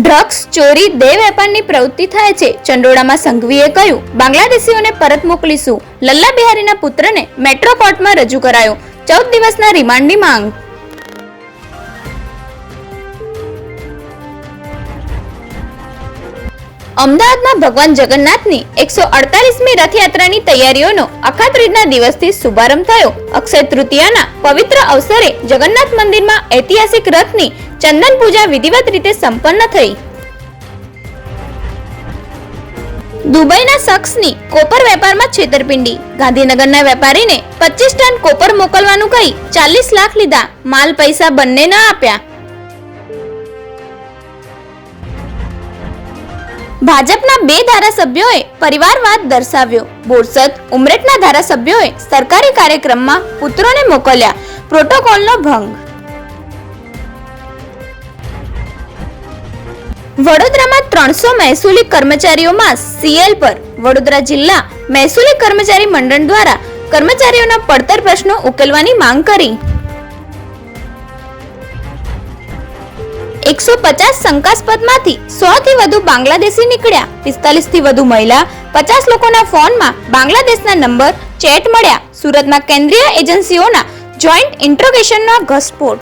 Drugs ચોરી દેહ વેપારની પ્રવૃત્તિ થાય છે. ચંડોળામાં સંઘવીએ કહ્યું, બાંગ્લાદેશીઓને પરત મોકલીશું. લલ્લા બિહારીના પુત્રને મેટ્રો કોર્ટમાં રજૂ કરાયો. 14 દિવસના રિમાન્ડની માંગ. અમદાવાદમાં ભગવાન જગન્નાથની 148મી રથયાત્રાની તૈયારીઓનો અખાત્રીજના દિવસથી શુભારંભ થયો. અક્ષય તૃતીયાના પવિત્ર અવસરે જગન્નાથ મંદિરમાં ઐતિહાસિક રથની ચંદન પૂજા વિધિવત રીતે સંપન્ન થઈ. દુબઈના શખ્સની કોપર વેપારમાં છેતરપિંડી. ગાંધીનગરના વેપારીને 25 ટન કોપર મોકલવાનું કહી 40 લાખ લીધા. માલ પૈસા બંને ન આપ્યા. ભાજપના 2 ધારાસભ્યોએ પરિવારવાદ દર્શાવ્યો. બોરસદ ઉમરેઠના ધારાસભ્યોએ સરકારી કાર્યક્રમમાં પુત્રોને મોકલ્યા. પ્રોટોકોલનો ભંગ. વડોદરામાં 300 મહેસૂલી કર્મચારીઓમાં CL પર. વડોદરા જિલ્લા મહેસૂલી કર્મચારી મંડળ દ્વારા કર્મચારીઓના પડતર પ્રશ્નો ઉકેલવાની માંગ કરી. 150 શંકાસ્પદમાંથી 100 થી વધુ બાંગ્લાદેશી નીકળ્યા. 45 થી વધુ મહિલા, 50 લોકોના ફોનમાં બાંગ્લાદેશના નંબર, ચેટ મળ્યા. સુરતમાં કેન્દ્રીય એજન્સીઓના જોઈન્ટ ઇન્ટ્રોગેશનનો ઘસફોડ.